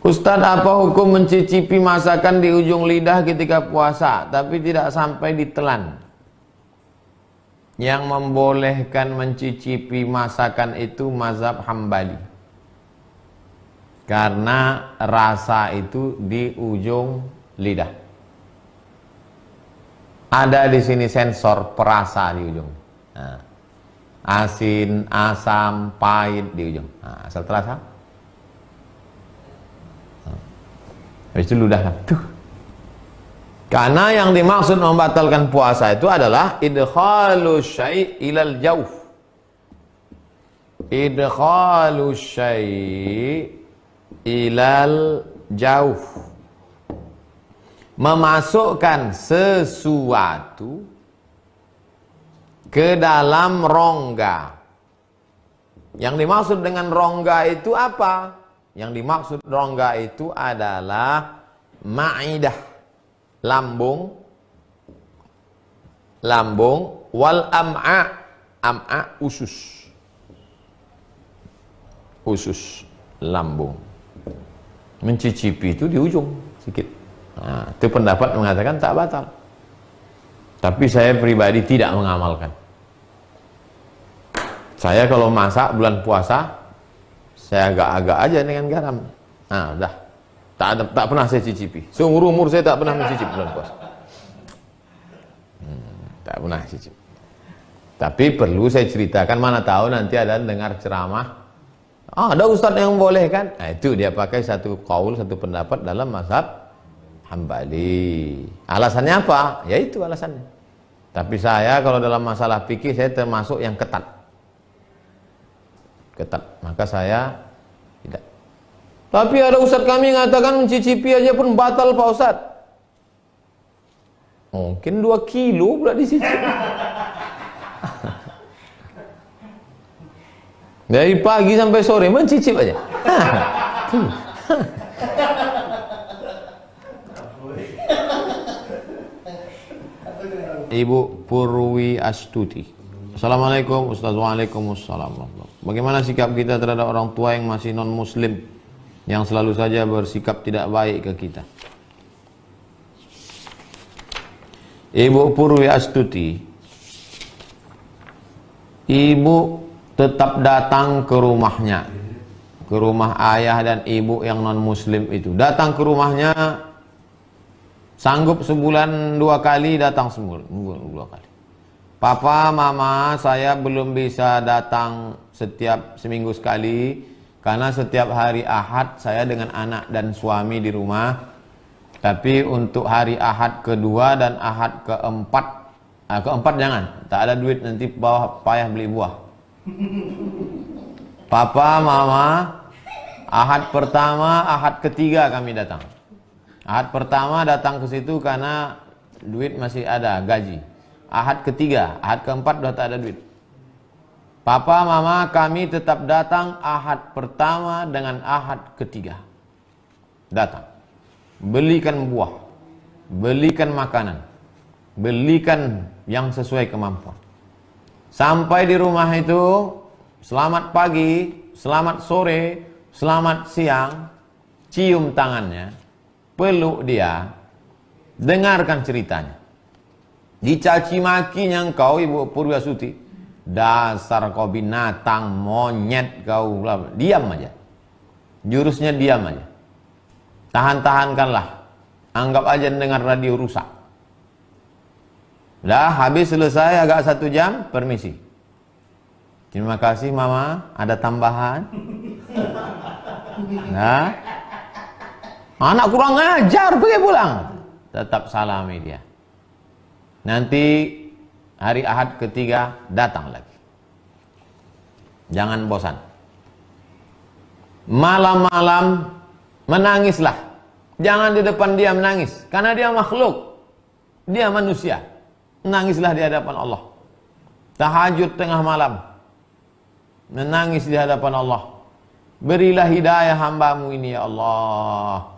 Ustadz, apa hukum mencicipi masakan di ujung lidah ketika puasa tapi tidak sampai ditelan? Yang membolehkan mencicipi masakan itu mazhab Hambali, karena rasa itu di ujung lidah. Ada di sini sensor perasa di ujung. Nah, asin, asam, pahit di ujung. Nah, asal terasa. Habis itu ludah. Tuh. Karena yang dimaksud membatalkan puasa itu adalah idkhalu syai' ilal jawf. Idkhalu syai' ilal jawf. Memasukkan sesuatu ke dalam rongga. Yang dimaksud dengan rongga itu apa? Yang dimaksud rongga itu adalah ma'idah, lambung, wal am'a usus, lambung. Mencicipi itu di ujung sedikit. Nah, itu pendapat mengatakan tak batal. Tapi saya pribadi tidak mengamalkan. Saya kalau masak bulan puasa, saya agak-agak aja dengan garam. Nah, udah. Tak pernah saya cicipi. Seumur umur saya tak pernah mencicipi bulan puasa. Tak pernah cicipi. Tapi perlu saya ceritakan, mana tahu nanti ada dengar ceramah. Ada ustadz yang boleh kan? Nah, itu dia pakai satu qaul, satu pendapat dalam mazhab Hambali. Alasannya apa? Ya itu alasannya. Tapi saya kalau dalam masalah fikih saya termasuk yang ketat. Maka saya tidak. Tapi ada ustadz kami mengatakan mencicipi aja pun batal Pak Ustadz. Mungkin 2 kilo pula dicicip. Dari pagi sampai sore mencicip aja. Ibu Purwi Astuti. Assalamualaikum Ustaz. Waalaikumsalam. Bagaimana sikap kita terhadap orang tua yang masih non muslim, yang selalu saja bersikap tidak baik ke kita? Ibu Purwi Astuti, ibu tetap datang ke rumahnya, ke rumah ayah dan ibu yang non muslim itu. Datang ke rumahnya, sanggup sebulan 2 kali, datang sebulan 2 kali. Papa, mama, saya belum bisa datang setiap seminggu sekali, karena setiap hari Ahad saya dengan anak dan suami di rumah. Tapi untuk hari Ahad kedua dan Ahad keempat jangan, tak ada duit, nanti bawa payah beli buah. Papa, mama, Ahad pertama, Ahad ketiga kami datang. Ahad pertama datang ke situ karena duit masih ada, gaji. Ahad ketiga, Ahad keempat sudah tak ada duit. Papa, mama, kami tetap datang Ahad pertama dengan Ahad ketiga. Datang. Belikan buah, belikan makanan, belikan yang sesuai kemampuan. Sampai di rumah itu, selamat pagi, selamat sore, selamat siang, cium tangannya, peluk dia, dengarkan ceritanya. Dicaci makinya engkau, Ibu Purwasuti, dasar kau binatang, monyet kau, diam aja. Jurusnya diam aja. Tahan-tahankanlah. Anggap aja dengar radio rusak. Dah habis selesai agak 1 jam, permisi. Terima kasih mama, ada tambahan. Nah, anak kurang ajar, pergi pulang. Tetap salami dia. Nanti hari Ahad ketiga datang lagi. Jangan bosan. Malam-malam menangislah. Jangan di depan dia menangis, karena dia makhluk, dia manusia. Menangislah di hadapan Allah. Tahajud tengah malam, menangis di hadapan Allah. Berilah hidayah hambamu ini ya Allah.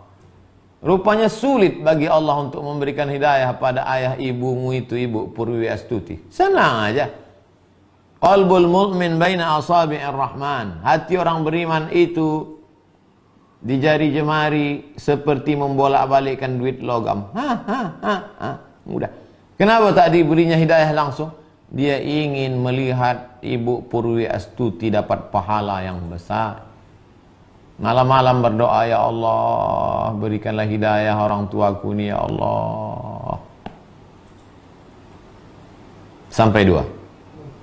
Rupanya sulit bagi Allah untuk memberikan hidayah pada ayah ibumu itu, Ibu Purwi Astuti. Senang aja. Qalbul mu'min baina asabi'ir rahman. Hati orang beriman itu di jari jemari seperti membolak-balikkan duit logam. Mudah. Kenapa tak diberinya hidayah langsung? Dia ingin melihat Ibu Purwi Astuti dapat pahala yang besar. Malam-malam berdoa, ya Allah, berikanlah hidayah orang tuaku ni, ya Allah. Sampai 2.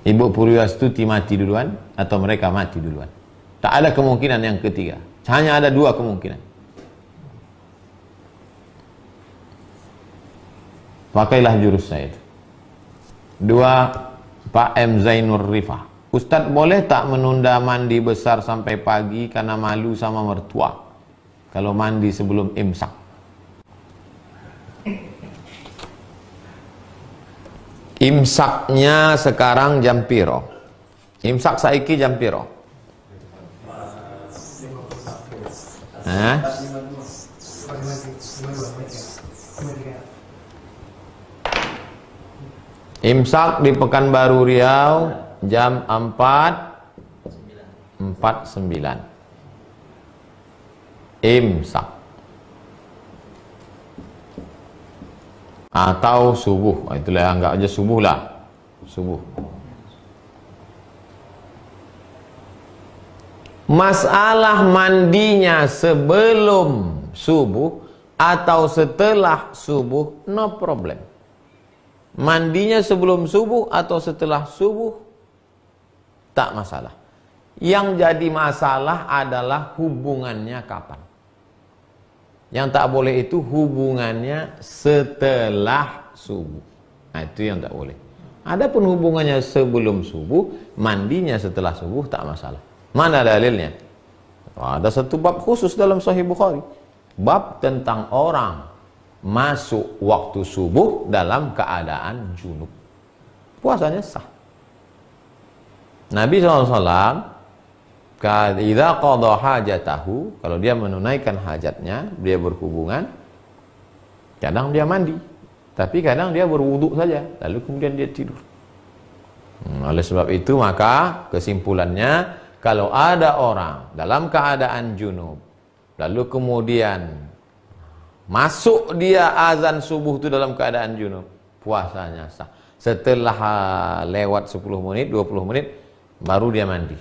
Ibu Purwi Astuti mati duluan atau mereka mati duluan. Tak ada kemungkinan yang ketiga. Hanya ada 2 kemungkinan. Pakailah jurus saya itu. 2. Pak M. Zainur Rifah. Ustadz, boleh tak menunda mandi besar sampai pagi karena malu sama mertua kalau mandi sebelum imsak? Imsaknya sekarang jam piro? Imsak saiki jam piro? Imsak di Pekanbaru Riau jam 4.49. Imsak atau subuh. Itulah, anggap aja subuh lah. Subuh. Masalah mandinya sebelum subuh atau setelah subuh, no problem. Mandinya sebelum subuh atau setelah subuh, tak masalah. Yang jadi masalah adalah hubungannya kapan. Yang tak boleh itu hubungannya setelah subuh. Nah, itu yang tak boleh. Adapun hubungannya sebelum subuh, mandinya setelah subuh, tak masalah. Mana dalilnya? Ada satu bab khusus dalam Sahih Bukhari. Bab tentang orang masuk waktu subuh dalam keadaan junub. Puasanya sah. Nabi SAW, idza qada hajatahu, kalau dia menunaikan hajatnya, dia berhubungan, kadang dia mandi, tapi kadang dia berwudu saja, lalu kemudian dia tidur. Oleh sebab itu, maka kesimpulannya, kalau ada orang dalam keadaan junub, lalu kemudian masuk dia azan subuh itu dalam keadaan junub, puasanya sah. Setelah lewat 10 menit, 20 menit, baru dia mandi.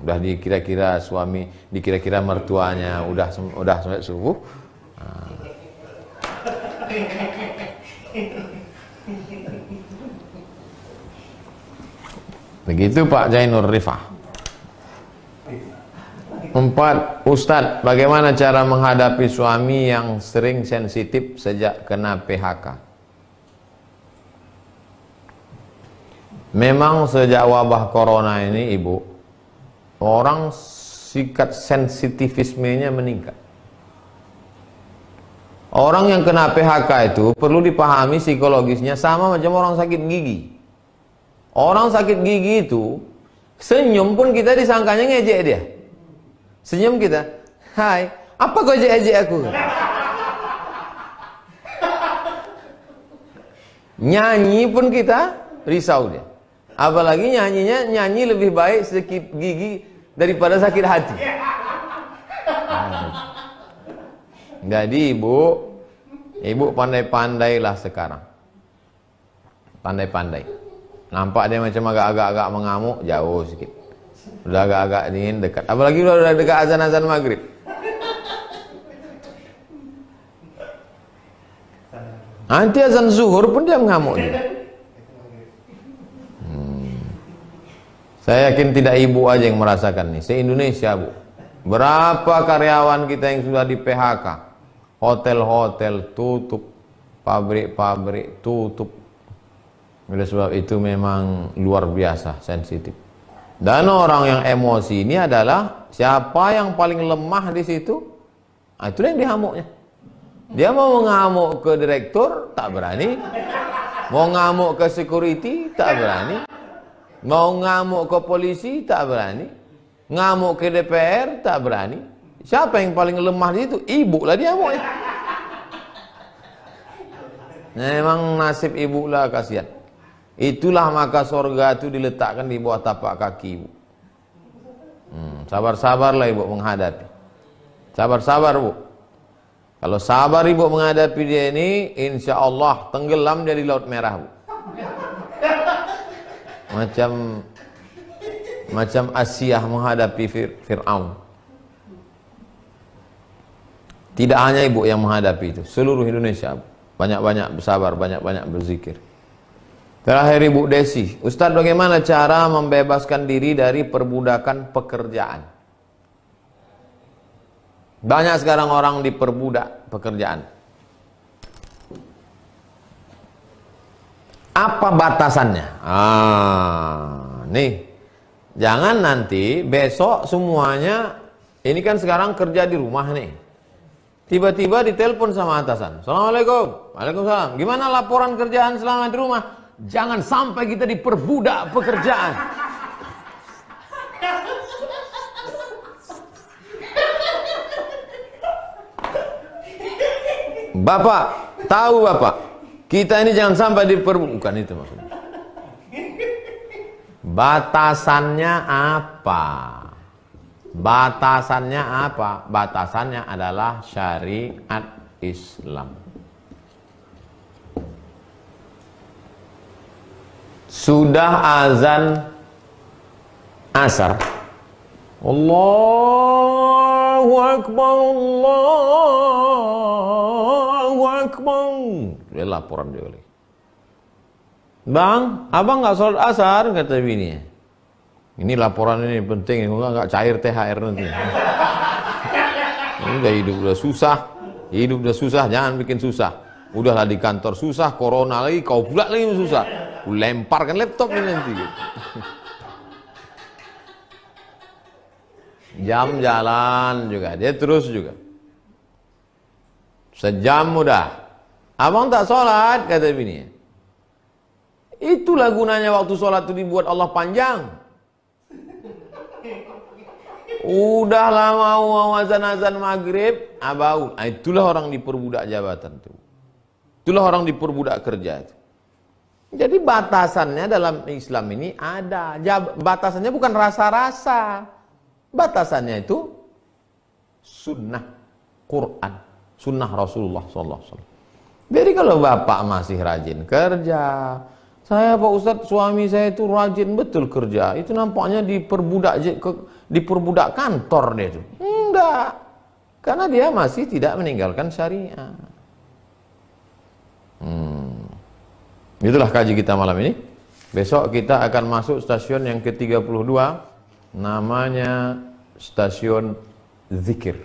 Udah dikira-kira suami, dikira-kira mertuanya udah sampai subuh. Begitu Pak Zainur Rifah. 4. Ustadz, bagaimana cara menghadapi suami yang sering sensitif sejak kena PHK? Memang sejak wabah corona ini, Ibu, orang sikap sensitivismenya meningkat. Orang yang kena PHK itu perlu dipahami psikologisnya sama macam orang sakit gigi. Orang sakit gigi itu senyum pun kita disangkanya ngejek dia. Senyum kita, hai, apa kau ejek-ejek aku? Nyanyi pun kita risau dia. Apalagi nyanyinya, nyanyi lebih baik sakit gigi daripada sakit hati. Jadi ibu pandai-pandailah sekarang. Pandai-pandai. Nampak dia macam agak-agak mengamuk, jauh sedikit. Udah agak-agak dingin, dekat. Apalagi udah dekat azan-azan maghrib. Nanti azan zuhur pun dia mengamuk dia. Saya yakin tidak ibu aja yang merasakan nih. Se-Indonesia, Bu. Berapa karyawan kita yang sudah di PHK? Hotel-hotel tutup, pabrik-pabrik tutup. Oleh sebab itu memang luar biasa sensitif. Dan orang yang emosi ini adalah siapa yang paling lemah di situ, itulah yang dihamuknya. Dia mau ngamuk ke direktur, tak berani. Mau ngamuk ke security, tak berani. Mau ngamuk ke polisi, tak berani. Ngamuk ke DPR, tak berani. Siapa yang paling lemah di situ? Ibu lah dia hamuknya. Memang nasib ibu lah, kasihan. Itulah maka sorga itu diletakkan di bawah tapak kaki ibu. Sabar-sabarlah ibu menghadapi. Sabar-sabar Bu. Kalau sabar Ibu menghadapi dia ini, insya Allah tenggelam dia di Laut Merah Bu. Macam Asiyah menghadapi Fir'aun. Tidak hanya Ibu yang menghadapi itu, seluruh Indonesia Bu. Banyak-banyak bersabar, banyak-banyak berzikir. Terakhir Ibu Desi, Ustadz bagaimana cara membebaskan diri dari perbudakan pekerjaan? Banyak sekarang orang diperbudak pekerjaan. Apa batasannya? Nih, jangan nanti besok semuanya, ini kan sekarang kerja di rumah nih. Tiba-tiba ditelepon sama atasan. Assalamualaikum. Waalaikumsalam. Gimana laporan kerjaan selama di rumah? Jangan sampai kita diperbudak pekerjaan. Bapak, tahu Bapak, kita ini jangan sampai diperbudak. Bukan itu maksudnya. Batasannya apa? Batasannya apa? Batasannya adalah syariat Islam. Sudah azan asar. Allahu Akbar, Allahu Akbar. Dia laporan dia oleh. Bang, abang nggak sholat asar, kata bininya. Ini laporan ini penting, nggak cair THR nanti. Ini udah hidup udah susah, jangan bikin susah. Udahlah di kantor susah, corona lagi, kau pula lagi susah. Lemparkan laptop ini nanti. Jam jalan juga, dia terus juga. Sejam udah. Abang tak sholat, kata bininya. Itulah gunanya waktu sholat itu dibuat Allah panjang. Udah lama mau azan-azan maghrib, abaul. Itulah orang diperbudak jabatan itu. Itulah orang diperbudak kerja itu. Jadi batasannya dalam Islam ini ada. Batasannya bukan rasa-rasa. Batasannya itu sunnah Quran, sunnah Rasulullah SAW. Jadi kalau bapak masih rajin kerja, saya Pak Ustadz suami saya itu rajin betul kerja, itu nampaknya diperbudak kantor dia itu. Enggak, karena dia masih tidak meninggalkan syariat. Itulah kaji kita malam ini. Besok kita akan masuk stasiun yang ke-32, namanya stasiun zikir.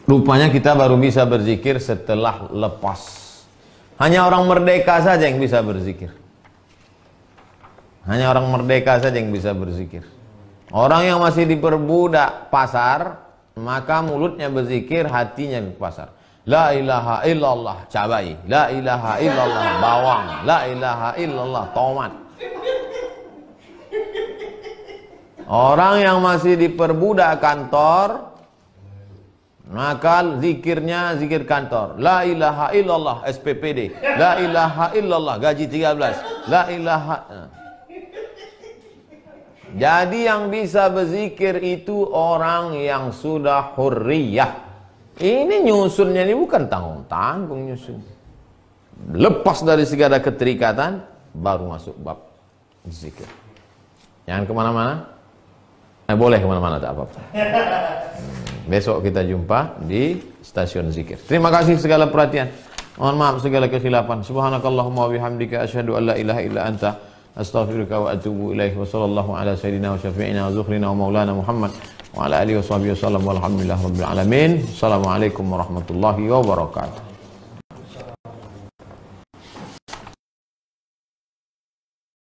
Rupanya kita baru bisa berzikir setelah lepas. Hanya orang merdeka saja yang bisa berzikir. Hanya orang merdeka saja yang bisa berzikir. Orang yang masih diperbudak pasar, maka mulutnya berzikir, hatinya di pasar. La ilaha illallah cabai, la ilaha illallah bawang, la ilaha illallah tomat. Orang yang masih diperbudak kantor, maka zikirnya zikir kantor. La ilaha illallah SPPD, la ilaha illallah gaji 13, la ilaha. Jadi yang bisa berzikir itu orang yang sudah hurriyah. Ini nyusunnya ini bukan tanggung-tanggung nyusun. Lepas dari segala keterikatan, baru masuk bab zikir. Jangan kemana-mana. Boleh kemana-mana, tak apa-apa. Besok kita jumpa di stasiun zikir. Terima kasih segala perhatian. Mohon maaf segala kekhilafan. Subhanakallahumma wa bihamdika asyhadu an la ilaha illa anta astaghfiruka wa atubu ilaik. Wa sallallahu ala sayyidina wa syafi'ina wa zukhrina wa maulana Muhammad wa ala alihi wa sahbihi wasallam walhamdulillahi rabbil alamin. Assalamualaikum warahmatullahi wabarakatuh.